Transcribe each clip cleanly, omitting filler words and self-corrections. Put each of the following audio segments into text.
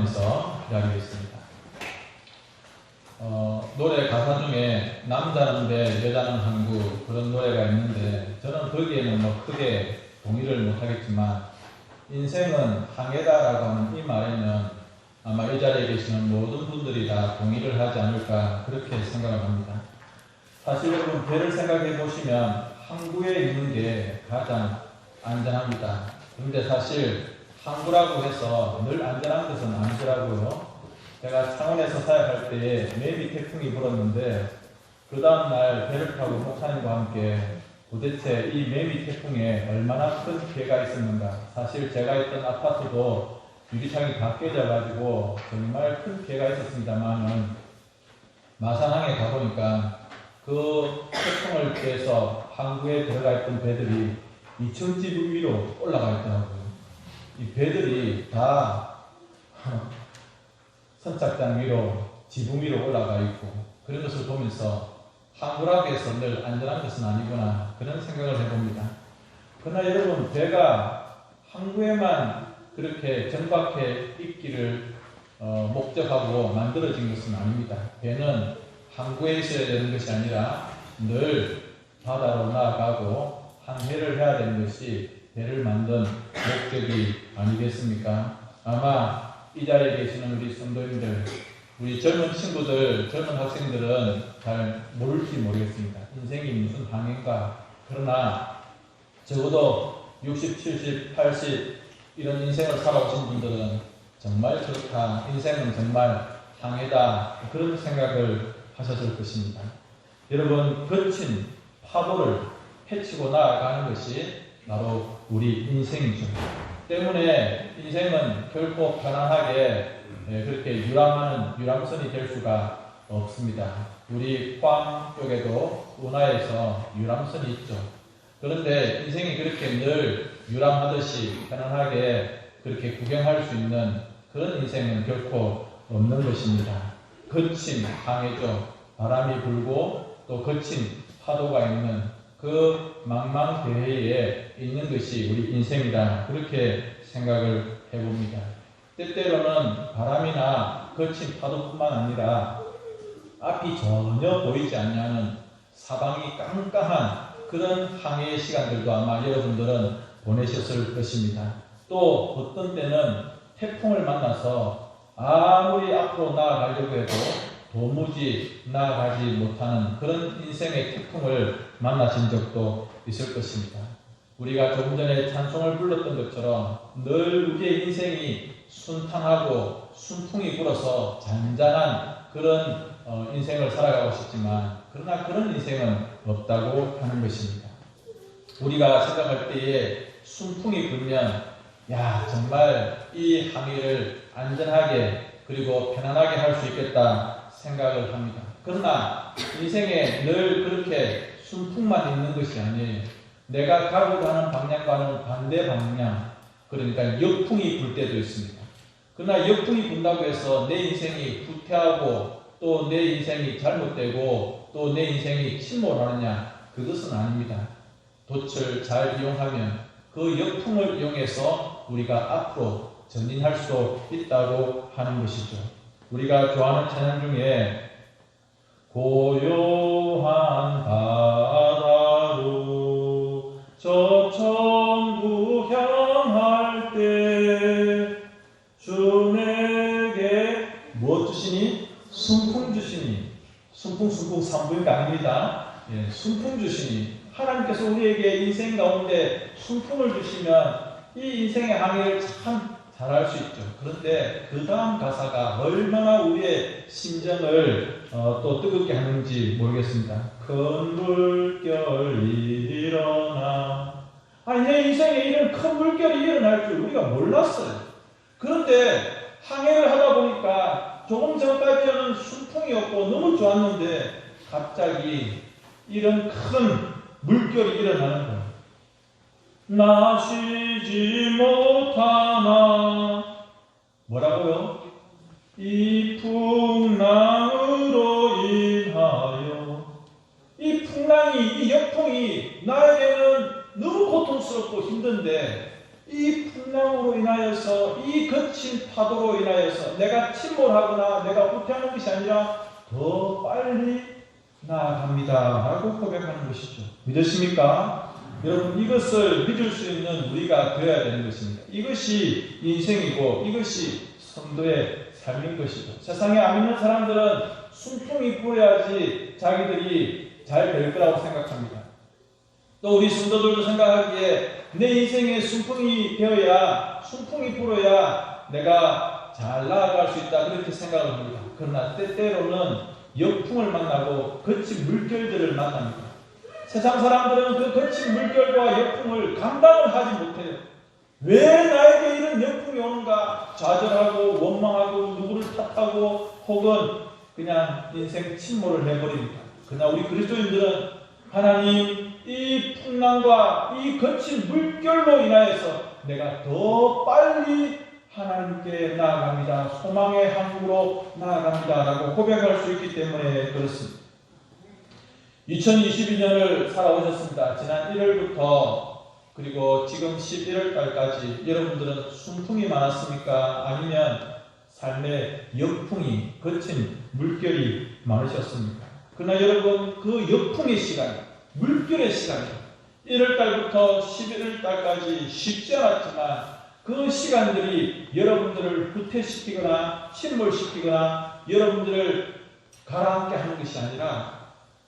기도하면서 기다리겠습니다. 노래 가사 중에 남자는 배, 여자는 항구 그런 노래가 있는데 저는 거기에는 뭐 크게 동의를 못하겠지만 인생은 항해다라고 하는 이 말에는 아마 이 자리에 계시는 모든 분들이 다 동의를 하지 않을까 그렇게 생각을 합니다. 사실 여러분 배를 생각해 보시면 항구에 있는 게 가장 안전합니다. 그런데 사실 항구라고 해서 늘 안전한 것은 아니더라고요. 제가 창원에서 사역할 때에 매미 태풍이 불었는데 그 다음날 배를 타고 목사님과 함께 도대체 이 매미 태풍에 얼마나 큰 피해가 있었는가. 사실 제가 있던 아파트도 유리창이 다 깨져가지고 정말 큰 피해가 있었습니다만은 마산항에 가보니까 그 태풍을 피해서 항구에 들어가 있던 배들이 2층집 위로 올라가 있더라고요. 이 배들이 다 선착장 위로, 지붕 위로 올라가 있고 그런 것을 보면서 항구라고 해서 늘 안전한 것은 아니구나 그런 생각을 해봅니다. 그러나 여러분 배가 항구에만 그렇게 정박해 있기를 목적하고 만들어진 것은 아닙니다. 배는 항구에 있어야 되는 것이 아니라 늘 바다로 나아가고 항해를 해야 되는 것이 배를 만든 목적이 아니겠습니까? 아마 이 자리에 계시는 우리 성도님들, 우리 젊은 친구들, 젊은 학생들은 잘 모를지 모르겠습니다. 인생이 무슨 항해인가. 그러나 적어도 60, 70, 80 이런 인생을 살아오신 분들은 정말 좋다. 인생은 정말 항해다. 그런 생각을 하셨을 것입니다. 여러분, 거친 파도를 헤치고 나아가는 것이 바로 우리 인생이죠. 때문에 인생은 결코 편안하게 그렇게 유람선이 될 수가 없습니다. 우리 포항 쪽에도 운하에서 유람선이 있죠. 그런데 인생이 그렇게 늘 유람하듯이 편안하게 그렇게 구경할 수 있는 그런 인생은 결코 없는 것입니다. 거친 항해죠. 바람이 불고 또 거친 파도가 있는 그 망망대해에 있는 것이 우리 인생이다. 그렇게 생각을 해봅니다. 때때로는 바람이나 거친 파도뿐만 아니라 앞이 전혀 보이지 않냐는 사방이 깜깜한 그런 항해의 시간들도 아마 여러분들은 보내셨을 것입니다. 또 어떤 때는 태풍을 만나서 아무리 앞으로 나아가려고 해도 도무지 나아가지 못하는 그런 인생의 태풍을 만나신 적도 있을 것입니다. 우리가 조금 전에 찬송을 불렀던 것처럼 늘 우리의 인생이 순탄하고 순풍이 불어서 잔잔한 그런 인생을 살아가고 싶지만 그러나 그런 인생은 없다고 하는 것입니다. 우리가 생각할 때에 순풍이 불면 야 정말 이 항해를 안전하게 그리고 편안하게 할 수 있겠다 생각을 합니다. 그러나 인생에 늘 그렇게 순풍만 있는 것이 아니에요. 내가 가고자 하는 방향과는 반대 방향, 그러니까 역풍이 불 때도 있습니다. 그러나 역풍이 분다고 해서 내 인생이 후퇴하고 또 내 인생이 잘못되고 또 내 인생이 침몰하느냐, 그것은 아닙니다. 돛을 잘 이용하면 그 역풍을 이용해서 우리가 앞으로 전진할 수 있다고 하는 것이죠. 우리가 좋아하는 찬양 중에 고요한 바다로 저 천국 향할 때 주 내게 무엇 주시니? 순풍 주시니. 순풍 산부인가 아닙니다. 순풍 주시니. 하나님께서 우리에게 인생 가운데 순풍을 주시면 이 인생의 항해를 참 잘할 수 있죠. 그런데 그 다음 가사가 얼마나 우리의 심정을 또 뜨겁게 하는지 모르겠습니다. 큰 물결이 일어나. 내 인생에 이런 큰 물결이 일어날 줄 우리가 몰랐어요. 그런데 항해를 하다 보니까 조금 전까지는 순풍이었고 너무 좋았는데 갑자기 이런 큰 물결이 일어나는 거예요. 나 쉬지 못하나. 뭐라고요? 이 풍랑으로 인하여. 이 풍랑이, 이 역풍이 나에게는 너무 고통스럽고 힘든데 이 풍랑으로 인하여서, 이 거친 파도로 인하여서 내가 침몰하거나 내가 후퇴하는 것이 아니라 더 빨리 나아갑니다 라고 고백하는 것이죠. 믿으십니까? 여러분, 이것을 믿을 수 있는 우리가 되어야 되는 것입니다. 이것이 인생이고 이것이 성도의 삶인 것이죠. 세상에 안 믿는 사람들은 순풍이 불어야지 자기들이 잘 될 거라고 생각합니다. 또 우리 성도들도 생각하기에 내 인생에 순풍이 되어야, 순풍이 불어야 내가 잘 나아갈 수 있다, 그렇게 생각을 합니다. 그러나 때때로는 역풍을 만나고 거친 물결들을 만납니다. 세상 사람들은 그 거친 물결과 역풍을 감당을 하지 못해요. 왜 나에게 이런 역풍이 오는가 좌절하고 원망하고 누구를 탓하고 혹은 그냥 인생 침몰을 해버립니다. 그러나 우리 그리스도인들은 하나님, 이 풍랑과 이 거친 물결로 인하여서 내가 더 빨리 하나님께 나아갑니다, 소망의 항구로 나아갑니다 라고 고백할 수 있기 때문에 그렇습니다. 2022년을 살아오셨습니다. 지난 1월부터 그리고 지금 11월 달까지 여러분들은 순풍이 많았습니까? 아니면 삶의 역풍이, 거친 물결이 많으셨습니까? 그러나 여러분, 그 역풍의 시간, 물결의 시간, 1월 달부터 11월 달까지 쉽지 않았지만 그 시간들이 여러분들을 후퇴시키거나 침몰시키거나 여러분들을 가라앉게 하는 것이 아니라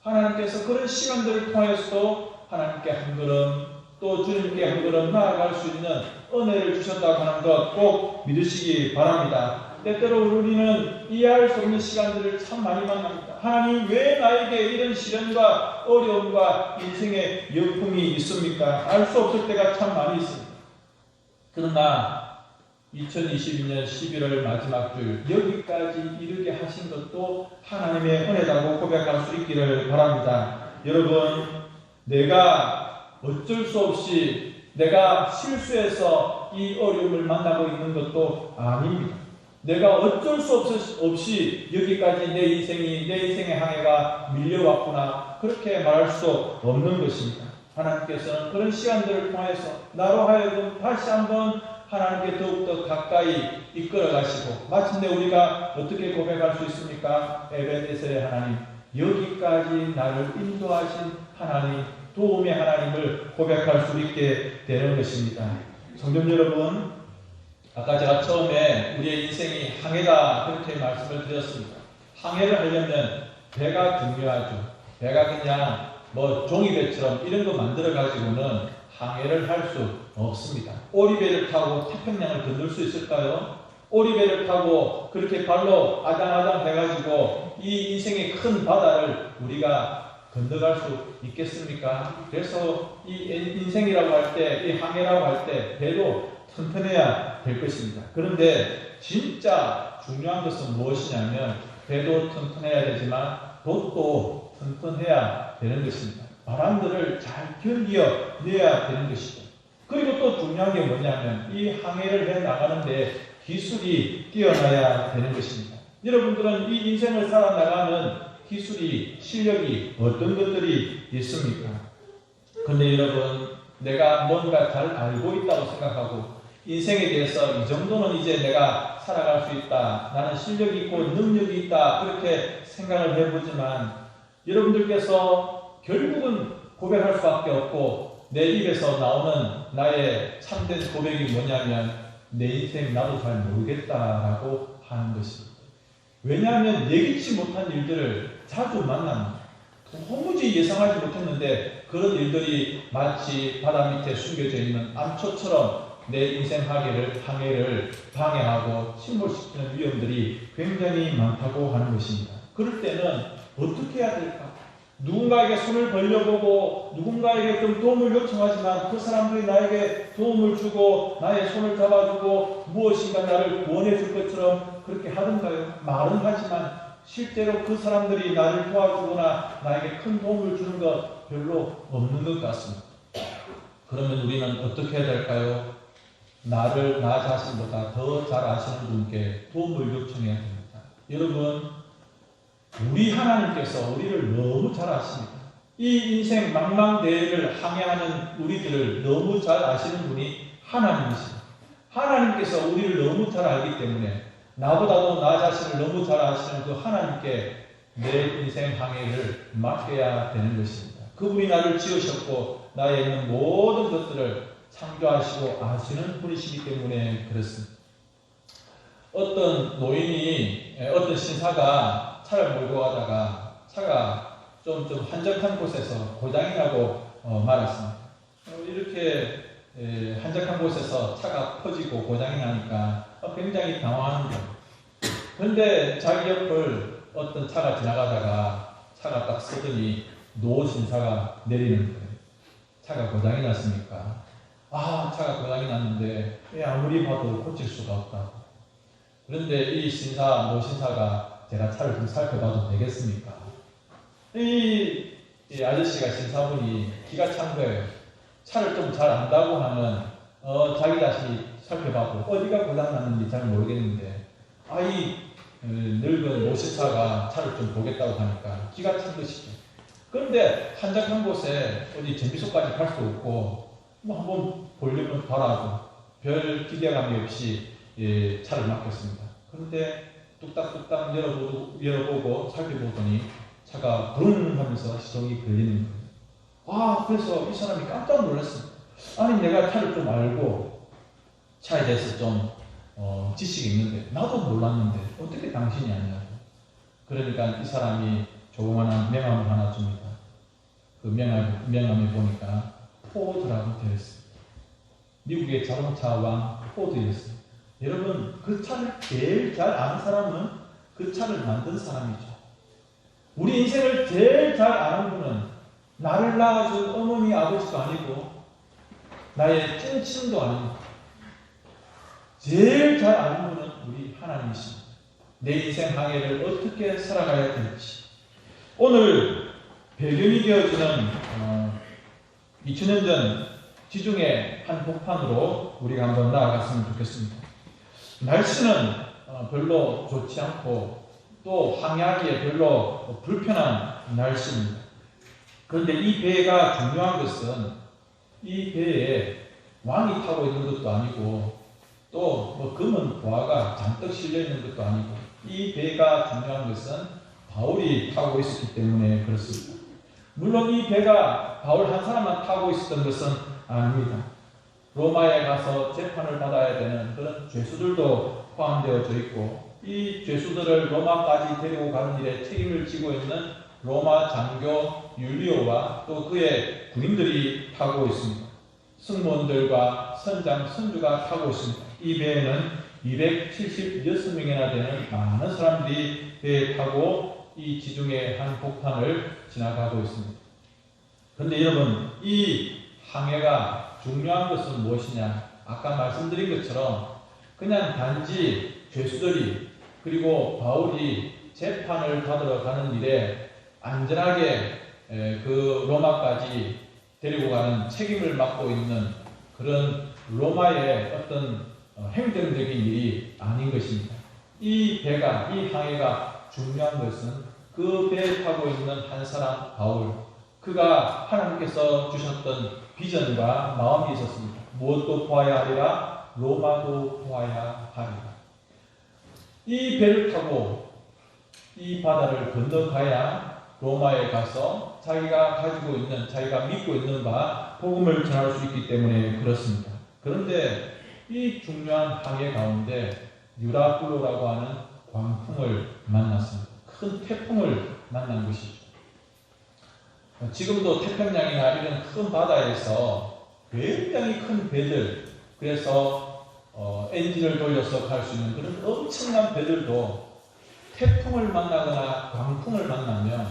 하나님께서 그런 시간들을 통해서도 하나님께 한 걸음, 또 주님께 한 걸음 나아갈 수 있는 은혜를 주셨다고 하는 것 꼭 믿으시기 바랍니다. 때때로 우리는 이해할 수 없는 시간들을 참 많이 만납니다. 하나님, 왜 나에게 이런 시련과 어려움과 인생의 역풍이 있습니까? 알 수 없을 때가 참 많이 있습니다. 그러나 2022년 11월 마지막 주 여기까지 이르게 하신 것도 하나님의 은혜라고 고백할 수 있기를 바랍니다. 여러분, 내가 어쩔 수 없이 내가 실수해서 이 어려움을 만나고 있는 것도 아닙니다. 내가 어쩔 수 없이 여기까지 내 인생의 항해가 밀려왔구나, 그렇게 말할 수 없는 것입니다. 하나님께서는 그런 시간들을 통해서 나로 하여금 다시 한번 하나님께 더욱더 가까이 이끌어 가시고, 마침내 우리가 어떻게 고백할 수 있습니까? 에베네셀의 하나님, 여기까지 나를 인도하신 하나님, 도움의 하나님을 고백할 수 있게 되는 것입니다. 성도 여러분, 아까 제가 처음에 우리의 인생이 항해다 그렇게 말씀을 드렸습니다. 항해를 하려면 배가 중요하죠. 배가 그냥 종이배처럼 이런 거 만들어 가지고는 항해를 할 수 없습니다. 오리배를 타고 태평양을 건널 수 있을까요? 오리배를 타고 그렇게 발로 아장아장 해가지고 이 인생의 큰 바다를 우리가 건너갈 수 있겠습니까? 그래서 이 인생이라고 할 때, 이 항해라고 할 때 배도 튼튼해야 될 것입니다. 그런데 진짜 중요한 것은 무엇이냐면, 배도 튼튼해야 되지만 돛도 튼튼해야 되는 것입니다. 바람들을 잘 견뎌내야 되는 것이죠. 그리고 또 중요한 게 뭐냐면, 이 항해를 해 나가는데 기술이 뛰어나야 되는 것입니다. 여러분들은 이 인생을 살아나가는 기술이, 실력이 어떤 것들이 있습니까? 근데 여러분, 내가 뭔가 잘 알고 있다고 생각하고 인생에 대해서 이 정도는 이제 내가 살아갈 수 있다, 나는 실력이 있고 능력이 있다, 그렇게 생각을 해보지만 여러분들께서 결국은 고백할 수밖에 없고, 내 입에서 나오는 나의 참된 고백이 뭐냐면, 내 인생 나도 잘 모르겠다라고 하는 것입니다. 왜냐하면 예기치 못한 일들을 자주 만납니다. 도무지 예상하지 못했는데 그런 일들이 마치 바다 밑에 숨겨져 있는 암초처럼 내 인생 항해를 방해하고 침몰시키는 위험들이 굉장히 많다고 하는 것입니다. 그럴 때는 어떻게 해야 될까? 누군가에게 손을 벌려보고 누군가에게 좀 도움을 요청하지만 그 사람들이 나에게 도움을 주고 나의 손을 잡아주고 무엇인가 나를 구원해 줄 것처럼 그렇게 하던가요? 말은 하지만 실제로 그 사람들이 나를 도와주거나 나에게 큰 도움을 주는 것 별로 없는 것 같습니다. 그러면 우리는 어떻게 해야 될까요? 나 자신보다 더 잘 아시는 분께 도움을 요청해야 됩니다. 여러분, 우리 하나님께서 우리를 너무 잘 아십니다. 이 인생 망망대해를 항해하는 우리들을 너무 잘 아시는 분이 하나님이십니다. 하나님께서 우리를 너무 잘 알기 때문에 나보다도 나 자신을 너무 잘 아시는 그 하나님께 내 인생 항해를 맡겨야 되는 것입니다. 그분이 나를 지으셨고 나에 있는 모든 것들을 창조하시고 아시는 분이시기 때문에 그렇습니다. 어떤 노인이 어떤 신사가 차를 몰고 가다가 차가 좀 한적한 곳에서 고장이 나고 말았습니다. 이렇게 한적한 곳에서 차가 퍼지고 고장이 나니까 굉장히 당황하는 거예요. 그런데 자기 옆을 어떤 차가 지나가다가 차가 딱 서더니 노 신사가 내리는 거예요. 차가 고장이 났으니까 차가 고장이 났는데 아무리 봐도 고칠 수가 없다고. 그런데 이 노 신사가 제가 차를 좀 살펴봐도 되겠습니까? 이 아저씨가 신사분이 기가 찬 거예요. 차를 좀 잘 안다고 하면 자기 자신이 살펴봐도 어디가 고장났는지 잘 모르겠는데 이 늙은 노신사가 차를 좀 보겠다고 하니까 기가 찬 것이죠. 그런데 한적한 곳에 어디 정비소까지 갈 수 없고 한번 보려면 봐라고 별 기대감이 없이 차를 맡겼습니다. 그런데 뚝딱뚝딱 열어보고 살펴보더니 차가 부릉 하면서 시동이 걸리는 거예요. 그래서 이 사람이 깜짝 놀랐습니다. 아니 내가 차를 좀 알고 차에 대해서 좀 지식이 있는데 나도 몰랐는데 어떻게 당신이 아냐고. 그러니까 이 사람이 조그마한 명함을 하나 줍니다. 그 명함에 보니까 포드라고 되어 있습니다. 미국의 자동차 왕 포드였습니다. 여러분 그 차를 제일 잘 아는 사람은 그 차를 만든 사람이죠. 우리 인생을 제일 잘 아는 분은 나를 낳아준 어머니 아버지도 아니고 나의 찐친도 아닙니다. 제일 잘 아는 분은 우리 하나님이십니다. 내 인생 항해를 어떻게 살아가야 될지. 오늘 배경이 되어주는 2000년 전 지중해 한 복판으로 우리가 한번 나아갔으면 좋겠습니다. 날씨는 별로 좋지 않고 또 항해하기에 별로 불편한 날씨입니다. 그런데 이 배가 중요한 것은 이 배에 왕이 타고 있는 것도 아니고 또 금은 보화가 잔뜩 실려 있는 것도 아니고 이 배가 중요한 것은 바울이 타고 있었기 때문에 그렇습니다. 물론 이 배가 바울 한 사람만 타고 있었던 것은 아닙니다. 로마에 가서 재판을 받아야 되는 그런 죄수들도 포함되어져 있고 이 죄수들을 로마까지 데리고 가는 일에 책임을 지고 있는 로마 장교 율리오와 또 그의 군인들이 타고 있습니다. 승무원들과 선장, 선주가 타고 있습니다. 이 배에는 276명이나 되는 많은 사람들이 배에 타고 이 지중해 한 복판을 지나가고 있습니다. 그런데 여러분, 이 항해가 중요한 것은 무엇이냐? 아까 말씀드린 것처럼 그냥 단지 죄수들이 그리고 바울이 재판을 받으러 가는 일에 안전하게 그 로마까지 데리고 가는 책임을 맡고 있는 그런 로마의 어떤 행정적인 일이 아닌 것입니다. 이 배가, 이 항해가 중요한 것은 그 배에 타고 있는 한 사람 바울, 그가 하나님께서 주셨던 비전과 마음이 있었습니다. 무엇도 보아야 하리라, 로마도 보아야 하리라. 이 배를 타고 이 바다를 건너가야 로마에 가서 자기가 가지고 있는, 자기가 믿고 있는 바 복음을 전할 수 있기 때문에 그렇습니다. 그런데 이 중요한 항해 가운데 유라굴로라고 하는 광풍을 만났습니다. 큰 태풍을 만난 것이죠. 지금도 태평양이나 이런 큰 바다에서 굉장히 큰 배들, 그래서 엔진을 돌려서 갈 수 있는 그런 엄청난 배들도 태풍을 만나거나 광풍을 만나면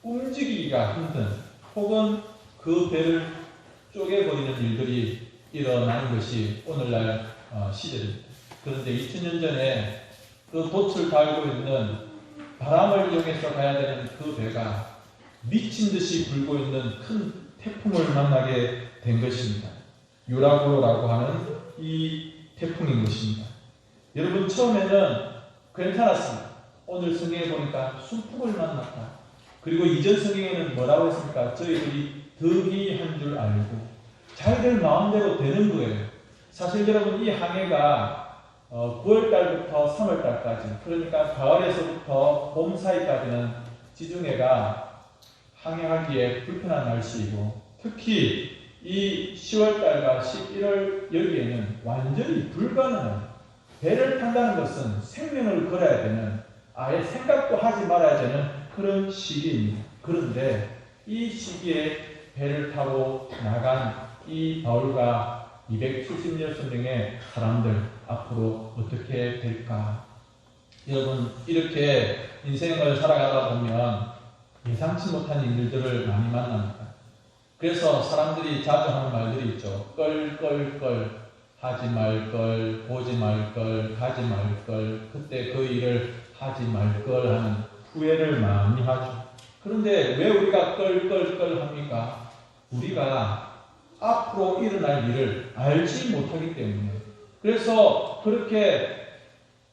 움직이기가 힘든, 혹은 그 배를 쪼개버리는 일들이 일어나는 것이 오늘날 시대입니다. 그런데 2000년 전에 그 돛을 달고 있는 바람을 이용해서 가야 되는 그 배가 미친 듯이 불고 있는 큰 태풍을 만나게 된 것입니다. 유라굴로라고 하는 이 태풍인 것입니다. 여러분, 처음에는 괜찮았습니다. 오늘 성경에 보니까 순풍을 만났다. 그리고 이전 성경에는 뭐라고 했습니까? 저희들이 덕이 한 줄 알고 자기들 마음대로 되는 거예요. 사실 여러분 이 항해가 9월달부터 3월달까지, 그러니까 가을에서부터 봄 사이까지는 지중해가 항해하기에 불편한 날씨이고, 특히 이 10월달과 11월 여기에는 완전히 불가능한, 배를 탄다는 것은 생명을 걸어야 되는, 아예 생각도 하지 말아야 되는 그런 시기입니다. 그런데 이 시기에 배를 타고 나간 이 바울과 276명의 사람들 앞으로 어떻게 될까? 여러분, 이렇게 인생을 살아가다 보면 예상치 못한 일들을 많이 만납니다. 그래서 사람들이 자주 하는 말들이 있죠. 껄껄껄, 하지 말걸, 보지 말걸, 가지 말걸, 그때 그 일을 하지 말걸 하는 후회를 많이 하죠. 그런데 왜 우리가 껄껄껄 합니까? 우리가 앞으로 일어날 일을 알지 못하기 때문에. 그래서 그렇게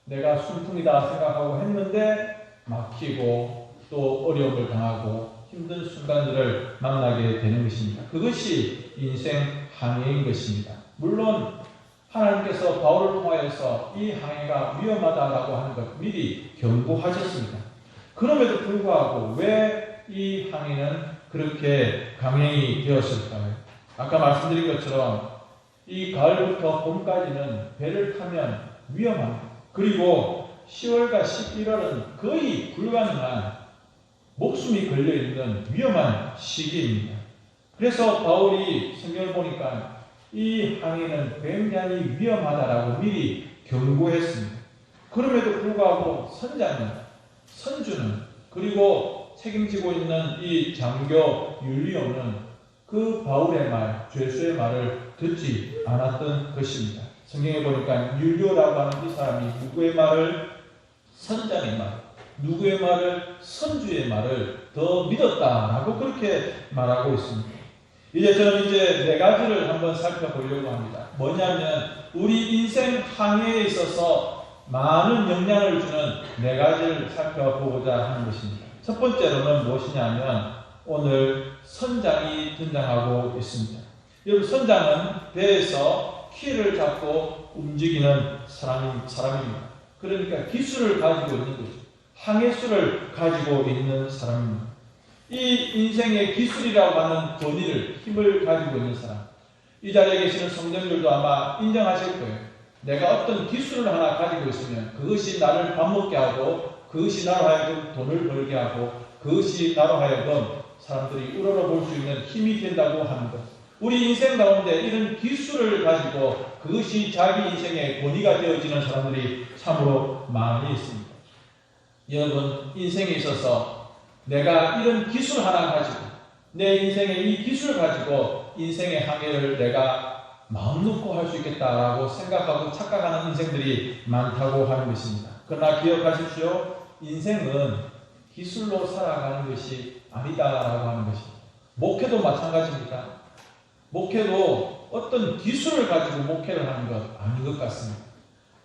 내가 순풍이다 생각하고 했는데 막히고 또 어려움을 당하고 힘든 순간들을 만나게 되는 것입니다. 그것이 인생 항해인 것입니다. 물론 하나님께서 바울을 통하여서 이 항해가 위험하다라고 하는 것 미리 경고하셨습니다. 그럼에도 불구하고 왜 이 항해는 그렇게 강행이 되었을까요? 아까 말씀드린 것처럼 이 가을부터 봄까지는 배를 타면 위험합니다. 그리고 10월과 11월은 거의 불가능한, 목숨이 걸려있는 위험한 시기입니다. 그래서 바울이 성경을 보니까 이 항해는 굉장히 위험하다라고 미리 경고했습니다. 그럼에도 불구하고 선주는 그리고 책임지고 있는 이 장교 율리오는 그 바울의 말, 죄수의 말을 듣지 않았던 것입니다. 성경에 보니까 율리오라고 하는 이 사람이 누구의 말을? 선장의 말, 누구의 말을? 선주의 말을 더 믿었다라고 그렇게 말하고 있습니다. 저는 네 가지를 한번 살펴보려고 합니다. 뭐냐면 우리 인생 항해에 있어서 많은 영향을 주는 네 가지를 살펴보고자 하는 것입니다. 첫 번째로는 무엇이냐면 오늘 선장이 등장하고 있습니다. 여러분, 선장은 배에서 키를 잡고 움직이는 사람입니다. 그러니까 기술을 가지고 있는 거죠. 항해술을 가지고 있는 사람입니다. 이 인생의 기술이라고 하는 권위를, 힘을 가지고 있는 사람, 이 자리에 계시는 성도님들도 아마 인정하실 거예요. 내가 어떤 기술을 하나 가지고 있으면 그것이 나를 밥 먹게 하고, 그것이 나로 하여금 돈을 벌게 하고, 그것이 나로 하여금 사람들이 우러러볼 수 있는 힘이 된다고 하는 것. 우리 인생 가운데 이런 기술을 가지고 그것이 자기 인생의 권위가 되어지는 사람들이 참으로 많이 있습니다. 여러분, 인생에 있어서 내가 이런 기술 하나 가지고, 내 인생의 이 기술을 가지고 인생의 항해를 내가 마음 놓고 할 수 있겠다라고 생각하고 착각하는 인생들이 많다고 하는 것입니다. 그러나 기억하십시오. 인생은 기술로 살아가는 것이 아니다라고 하는 것입니다. 목회도 마찬가지입니다. 목회도 어떤 기술을 가지고 목회를 하는 것 아닌 것 같습니다.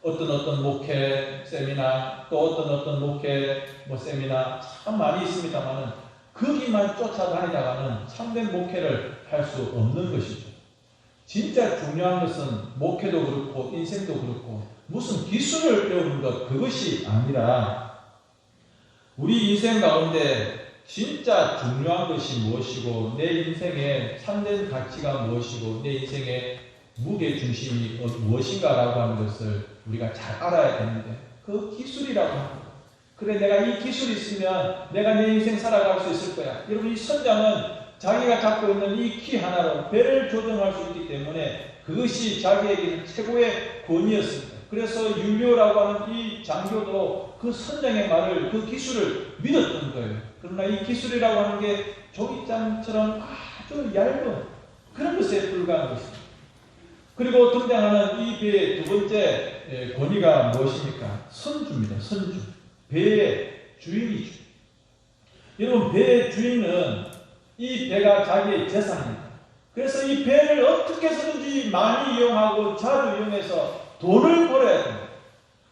어떤 목회 세미나, 또 어떤 목회 세미나 참 많이 있습니다만은 거기만 쫓아다니다가는 참된 목회를 할 수 없는 것이죠. 진짜 중요한 것은 목회도 그렇고 인생도 그렇고 무슨 기술을 배우는 것, 그것이 아니라 우리 인생 가운데 진짜 중요한 것이 무엇이고, 내 인생의 참된 가치가 무엇이고, 내 인생의 무게중심이 무엇인가라고 하는 것을 우리가 잘 알아야 되는데, 그 기술이라고 합니다. 그래, 내가 이 기술이 있으면 내가 내 인생 살아갈 수 있을 거야. 여러분, 이 선장은 자기가 갖고 있는 이 키 하나로 배를 조정할 수 있기 때문에 그것이 자기에게는 최고의 권위였습니다. 그래서 율리오라고 하는 이 장교도 그 선장의 말을, 그 기술을 믿었던 거예요. 그러나 이 기술이라고 하는 게 종이장처럼 아주 얇은 그런 것에 불과한 것입니다. 그리고 등장하는 이 배의 두 번째 권위가 무엇입니까? 선주입니다. 선주. 배의 주인이죠. 여러분, 배의 주인은 이 배가 자기의 재산입니다. 그래서 이 배를 어떻게 해서든지 많이 이용하고 자주 이용해서 돈을 벌어야 됩니다.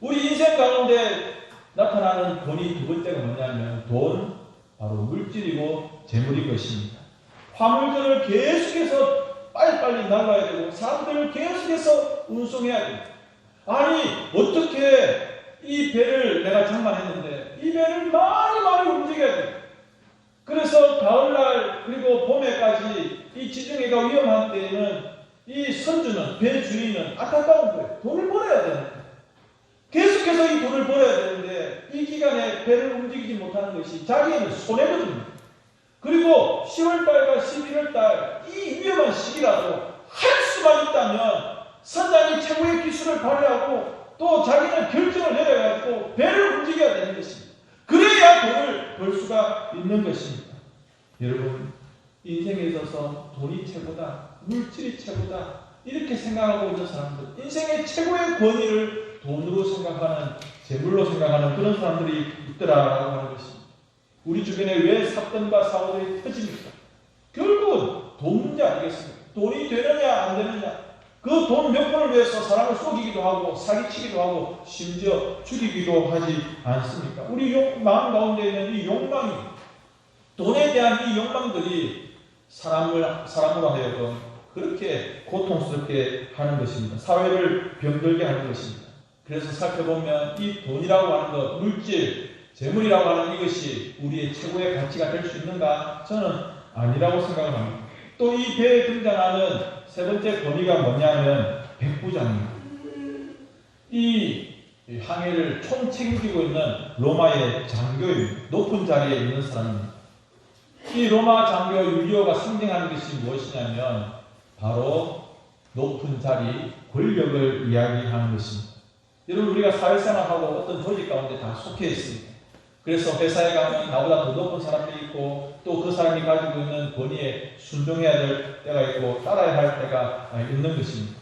우리 인생 가운데 나타나는 돈이 두 번째가 뭐냐면 바로 물질이고 재물인 것입니다. 화물들을 계속해서 빨리빨리 날라야 되고 사람들을 계속해서 운송해야 됩니다. 아니 어떻게 이 배를 내가 장만했는데 이 배를 많이 움직여야 돼. 그래서 가을날 그리고 봄에까지 이 지중해가 위험한 때에는 이 선주는 배 주인은 안타까운 거예요. 돈을 벌어야 되는데 계속해서 이 돈을 벌어야 되는데 이 기간에 배를 움직이지 못하는 것이 자기에는 손해거든요. 그리고 10월달과 11월달 이 위험한 시기라도 할 수만 있다면 선장이 최고의 기술을 발휘하고 또 자기는 결정을 내려가지고 배를 움직여야 되는 것입니다. 그래야 돈을 벌 수가 있는 것입니다. 여러분 인생에 있어서 돈이 최고다, 물질이 최고다 이렇게 생각하고 있는 사람들, 인생의 최고의 권위를 돈으로 생각하는, 재물로 생각하는 그런 사람들이 있더라라고 하는 것입니다. 우리 주변에 왜 사건과 사고들이 터집니까? 결국은 돈 문제 아니겠습니까? 돈이 되느냐 안 되느냐, 그 돈 몇 푼을 위해서 사람을 속이기도 하고 사기치기도 하고 심지어 죽이기도 하지 않습니까? 우리 마음 가운데 있는 이 욕망이, 돈에 대한 이 욕망들이 사람으로 하여금 그렇게 고통스럽게 하는 것입니다. 사회를 병들게 하는 것입니다. 그래서 살펴보면 이 돈이라고 하는 것, 물질, 재물이라고 하는 이것이 우리의 최고의 가치가 될 수 있는가? 저는 아니라고 생각을 합니다. 또 이 배에 등장하는 세 번째 권위가 뭐냐면 백부장입니다. 이 항해를 총 책임지고 있는 로마의 장교입니다. 높은 자리에 있는 사람입니다. 이 로마 장교 율리오가 상징하는 것이 무엇이냐면 바로 높은 자리, 권력을 이야기하는 것입니다. 여러분 우리가 사회생활하고 어떤 조직 가운데 다 속해 있습니다. 그래서 회사에 가면 나보다 더 높은 사람이 있고 또 그 사람이 가지고 있는 권위에 순종해야 될 때가 있고 따라야 할 때가 있는 것입니다.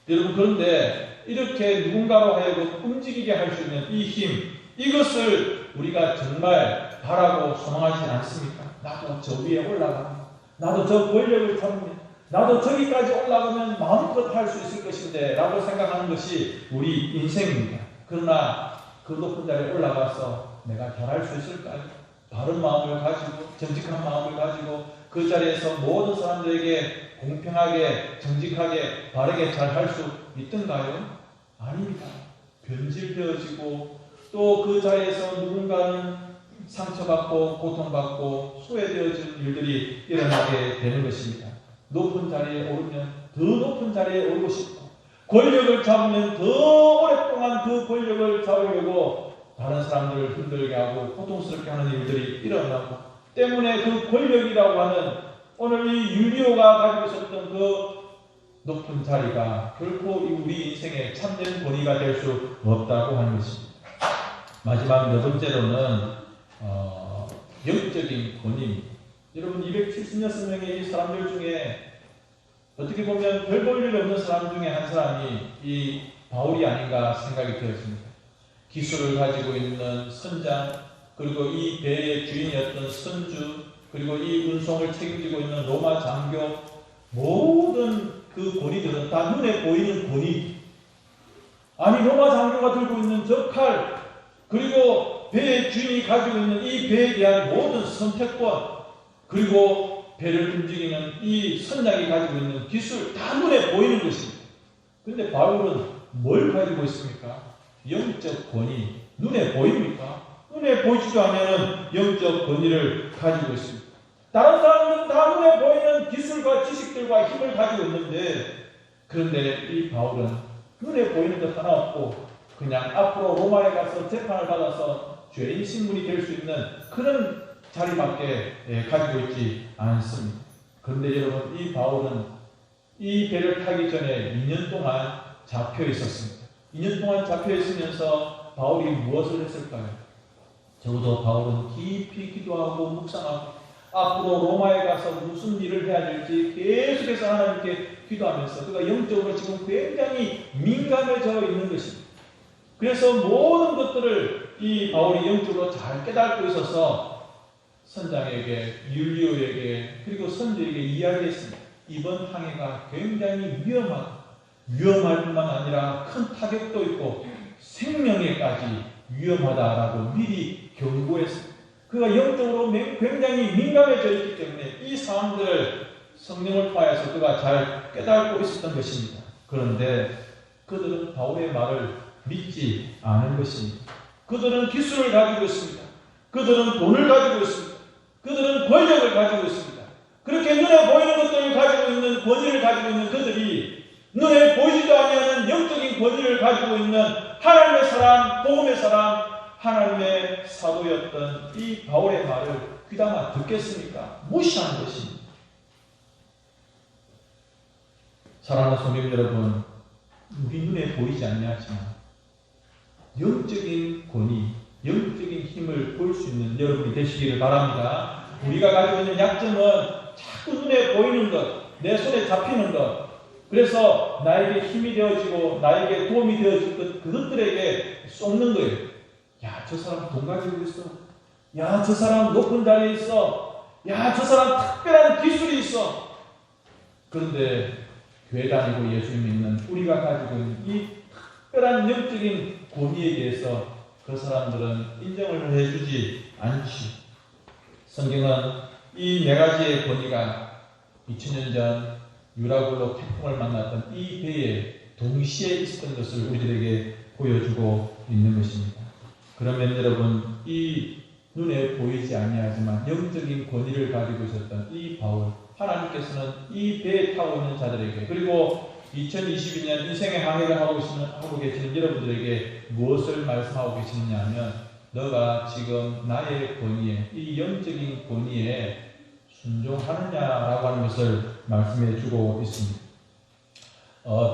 여러분 그런데 이렇게 누군가로 하여금 움직이게 할 수 있는 이 힘, 이것을 우리가 정말 바라고 소망하지 않습니까? 나도 저 위에 올라가면, 나도 저 권력을 잡으면, 나도 저기까지 올라가면 마음껏 할 수 있을 것인데 라고 생각하는 것이 우리 인생입니다. 그러나 그 높은 자리에 올라가서 내가 잘할 수 있을까요? 바른 마음을 가지고 정직한 마음을 가지고 그 자리에서 모든 사람들에게 공평하게 정직하게 바르게 잘 할 수 있던가요? 아닙니다. 변질되어지고 또 그 자리에서 누군가는 상처받고 고통받고 소외되어지는 일들이 일어나게 되는 것입니다. 높은 자리에 오르면 더 높은 자리에 오르고 싶고 권력을 잡으면 더 오랫동안 그 권력을 잡으려고 다른 사람들을 힘들게 하고 고통스럽게 하는 일들이 일어나고 때문에 그 권력이라고 하는 오늘 이 율리오가 가지고 있었던 그 높은 자리가 결코 우리 인생의 참된 권위가 될 수 없다고 하는 것입니다. 마지막 네 번째로는 영적인 권위입니다. 여러분 276명의 이 사람들 중에 어떻게 보면 별 볼 일 없는 사람 중에 한 사람이 이 바울이 아닌가 생각이 되었습니다. 기술을 가지고 있는 선장, 그리고 이 배의 주인이었던 선주, 그리고 이 운송을 책임지고 있는 로마 장교, 모든 그 권위들은 다 눈에 보이는 권위. 아니 로마 장교가 들고 있는 저 칼, 그리고 배의 주인이 가지고 있는 이 배에 대한 모든 선택권, 그리고 배를 움직이는 이 선장이 가지고 있는 기술, 다 눈에 보이는 것입니다. 그런데 바울은 뭘 가지고 있습니까? 영적 권위. 눈에 보입니까? 눈에 보이지도 않으면 영적 권위를 가지고 있습니다. 다른 사람들은 다 눈에 보이는 기술과 지식들과 힘을 가지고 있는데, 그런데 이 바울은 눈에 보이는 것 하나 없고 그냥 앞으로 로마에 가서 재판을 받아서 죄인 신분이 될 수 있는 그런 자리밖에 가지고 있지 않습니다. 그런데 여러분 이 바울은 이 배를 타기 전에 2년 동안 잡혀 있었습니다. 2년 동안 잡혀 있으면서 바울이 무엇을 했을까요? 적어도 바울은 깊이 기도하고 묵상하고 앞으로 로마에 가서 무슨 일을 해야 될지 계속해서 하나님께 기도하면서 그가 영적으로 지금 굉장히 민감해져 있는 것입니다. 그래서 모든 것들을 이 바울이 영적으로 잘 깨닫고 있어서 선장에게, 율리오에게, 그리고 선주에게 이야기했습니다. 이번 항해가 굉장히 위험할 뿐만 아니라 큰 타격도 있고 생명에까지 위험하다라고 미리 경고했습니다. 그가 영적으로 굉장히 민감해져 있기 때문에 이 상황들을 성령을 통하여서 그가 잘 깨닫고 있었던 것입니다. 그런데 그들은 바울의 말을 믿지 않은 것입니다. 그들은 기술을 가지고 있습니다. 그들은 돈을 가지고 있습니다. 그들은 권력을 가지고 있습니다. 그렇게 눈에 보이는 것들을 가지고 있는 권위를 가지고 있는 그들이 눈에 보이지도 아니하는 영적인 권위를 가지고 있는 하나님의 사람, 복음의 사람, 하나님의 사도였던 이 바울의 말을 귀담아 듣겠습니까? 무시하는 것입니다. 사랑하는 성도 여러분, 우리 눈에 보이지 않냐지만 영적인 권위, 영적인 힘을 볼 수 있는 여러분이 되시기를 바랍니다. 우리가 가지고 있는 약점은 자꾸 눈에 보이는 것, 내 손에 잡히는 것, 그래서 나에게 힘이 되어지고 나에게 도움이 되어질 것, 그것들에게 쏟는 거예요. 야, 저 사람 돈 가지고 있어. 야, 저 사람 높은 자리에 있어. 야, 저 사람 특별한 기술이 있어. 그런데 교회 다니고 예수님 믿는 우리가 가지고 있는 이 특별한 영적인 권위에 대해서 그 사람들은 인정을 해주지 않지. 성경은 이 네 가지의 권위가 2000년 전 유라굴로 태풍을 만났던 이 배에 동시에 있었던 것을 우리들에게 보여주고 있는 것입니다. 그러면 여러분, 이 눈에 보이지 아니하지만 영적인 권위를 가지고 있었던 이 바울, 하나님께서는 이 배에 타고 있는 자들에게, 그리고 2022년 인생의 항해를 하고 계시는 여러분들에게 무엇을 말씀하고 계시느냐 하면, 너가 지금 나의 권위에, 이 영적인 권위에 순종하느냐라고 하는 것을 말씀해 주고 있습니다.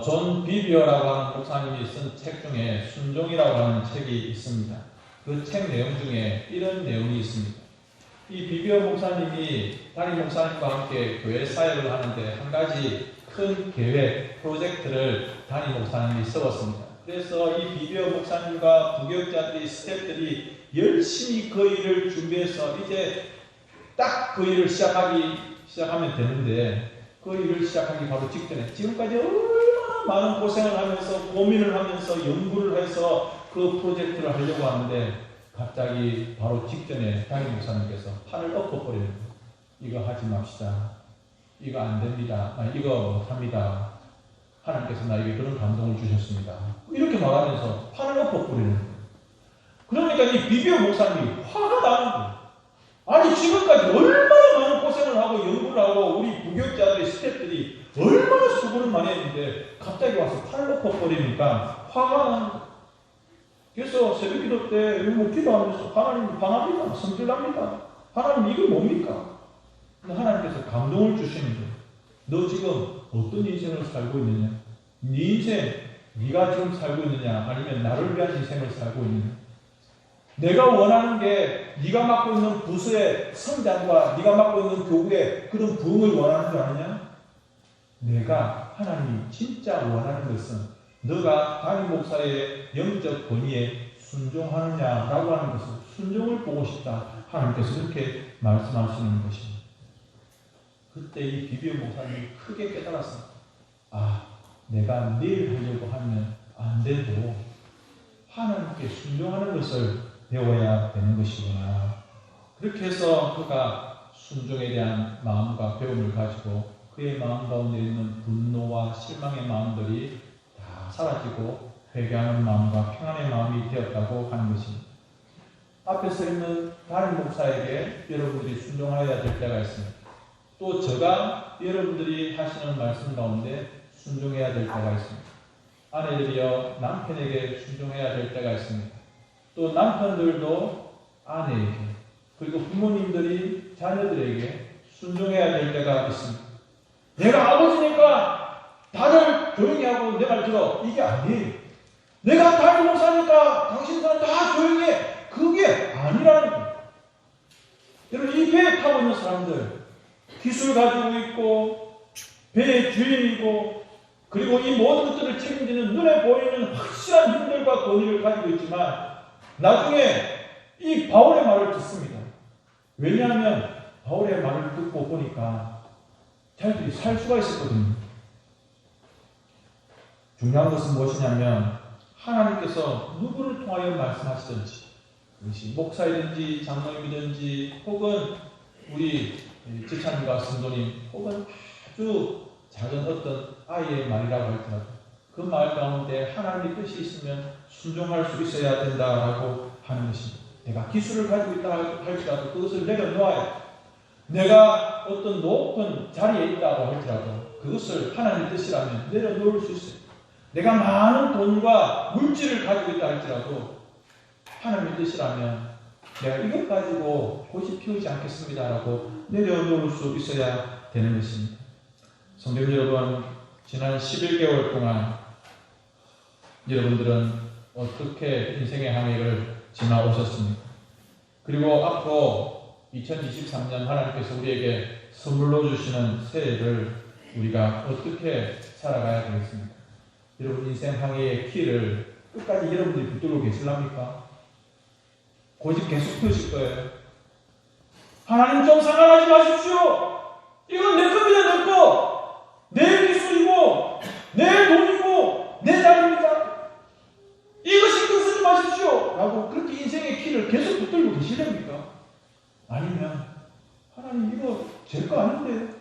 존 비비어라고 하는 목사님이 쓴 책 중에 순종이라고 하는 책이 있습니다. 그 책 내용 중에 이런 내용이 있습니다. 이 비비어 목사님이 담임 목사님과 함께 교회 사역을 하는데 한 가지 큰 계획, 프로젝트를 담임 목사님이 세웠습니다. 그래서 이 비비어 목사님과 부교육자들이, 스태프들이 열심히 그 일을 준비해서 이제 딱 그 일을 시작하면 되는데, 그 일을 시작하기 바로 직전에 지금까지 얼마나 많은 고생을 하면서 고민을 하면서 연구를 해서 그 프로젝트를 하려고 하는데, 갑자기 바로 직전에 담임 목사님께서 판을 엎어버리는 거예요. 이거 하지 맙시다. 이거 안 됩니다. 이거 못합니다. 하나님께서 나에게 그런 감동을 주셨습니다. 이렇게 말하면서 판을 엎어버리는 거예요. 그러니까 이 비비어 목사님이 화가 나는 거예요. 아니, 지금까지 얼마나 많은 고생을 하고 연구를 하고 우리 부교육자들의 스태프들이 얼마나 수고를 많이 했는데 갑자기 와서 팔을 엎어버리니까 화가 나는 거예요. 그래서 새벽 기도 때 이거 기도하면서 하나님 반합니다. 성질납니다. 하나님 이거 뭡니까? 근데 하나님께서 감동을 주시는 거예요. 너 지금 어떤 인생을 살고 있느냐? 네 인생, 네가 지금 살고 있느냐? 아니면 나를 위한 인생을 살고 있느냐? 내가 원하는 게 네가 맡고 있는 부서의 성장과 네가 맡고 있는 교구의 그런 부흥을 원하는 거 아니냐? 내가 하나님이 진짜 원하는 것은 너가 담임 목사의 영적 권위에 순종하느냐라고 하는 것을, 순종을 보고 싶다. 하나님께서 그렇게 말씀하시는 것입니다. 그때 이 비비어 목사님이 크게 깨달았습니다. 아, 내가 내일 하려고 하면 안 돼도 하나님께 순종하는 것을 배워야 되는 것이구나. 그렇게 해서 그가 순종에 대한 마음과 배움을 가지고 그의 마음 가운데 있는 분노와 실망의 마음들이 다 사라지고 회개하는 마음과 평안의 마음이 되었다고 하는 것입니다. 앞에 서 있는 담임 목사에게 여러분들이 순종하여야 될 때가 있습니다. 또 제가 여러분들이 하시는 말씀 가운데 순종해야 될 때가 있습니다. 아내들이여 남편에게 순종해야 될 때가 있습니다. 또 남편들도 아내에게, 그리고 부모님들이 자녀들에게 순종해야 될 때가 있습니다. 내가 아버지니까 다들 조용히 하고 내 말 들어. 이게 아니에요. 내가 담임 목사니까 당신들은 다 조용히 해. 그게 아니라는 거예요. 여러분, 이 배에 타고 있는 사람들, 기술 가지고 있고 배의 주인이고, 그리고 이 모든 것들을 책임지는 눈에 보이는 확실한 힘들과 권위를 가지고 있지만 나중에 이 바울의 말을 듣습니다. 왜냐하면 바울의 말을 듣고 보니까 자기들이 살 수가 있었거든요. 중요한 것은 무엇이냐면 하나님께서 누구를 통하여 말씀하시든지, 그것이 목사이든지 장로님이든지 혹은 우리 지찬님과 성도님 혹은 아주 작은 어떤 아이의 말이라고 할지라도 그 말 가운데 하나님의 뜻이 있으면 순종할 수 있어야 된다라고 하는 것입니다. 내가 기술을 가지고 있다 할지라도 그것을 내려놓아야, 내가 어떤 높은 자리에 있다고 할지라도 그것을 하나님의 뜻이라면 내려놓을 수 있어요. 내가 많은 돈과 물질을 가지고 있다 할지라도 하나님의 뜻이라면 내가 이것 가지고 꽃이 피우지 않겠습니다라고 내려놓을 수 있어야 되는 것입니다. 성도 여러분, 지난 11개월 동안 여러분들은 어떻게 인생의 항해를 지나오셨습니까? 그리고 앞으로 2023년 하나님께서 우리에게 선물로 주시는 새해를 우리가 어떻게 살아가야 되겠습니까? 여러분 인생 항해의 키를 끝까지 여러분들이 붙들고 계실랍니까? 고집 계속 펴실 거예요. 하나님 좀 상관하지 마십시오. 이건 내 겁니다. 내 거. 내 기술이고 내 돈이고 내 자리입니다. 이거 신경 쓰지 마십시오. 라고 그렇게 인생의 키를 계속 붙들고 계시렵니까? 아니면 하나님 이거 제 거 아닌데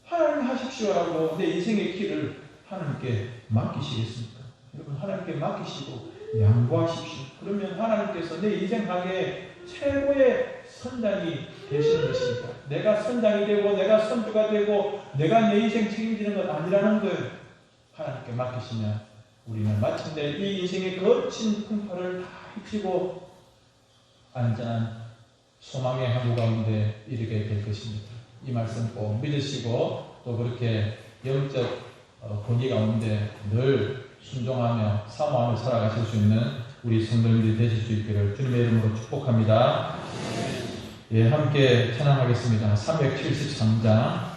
하나님 하십시오라고 내 인생의 키를 하나님께 맡기시겠습니까? 여러분 하나님께 맡기시고 양보하십시오. 그러면 하나님께서 내 인생 항해의 최고의 선장이 되시는 것입니다. 내가 선장이 되고 내가 선주가 되고 내가 내 인생 책임지는 건 아니라는 걸 하나님께 맡기시면 우리는 마침내 이 인생의 거친 풍파를 다 헤치고 안전한 소망의 항구 가운데 이르게 될 것입니다. 이 말씀 꼭 믿으시고 또 그렇게 영적 권위 가운데 늘 순종하며 사모하며 살아가실 수 있는 우리 성도님들이 되실 수 있기를 주님의 이름으로 축복합니다. 예, 함께 찬양하겠습니다. 373장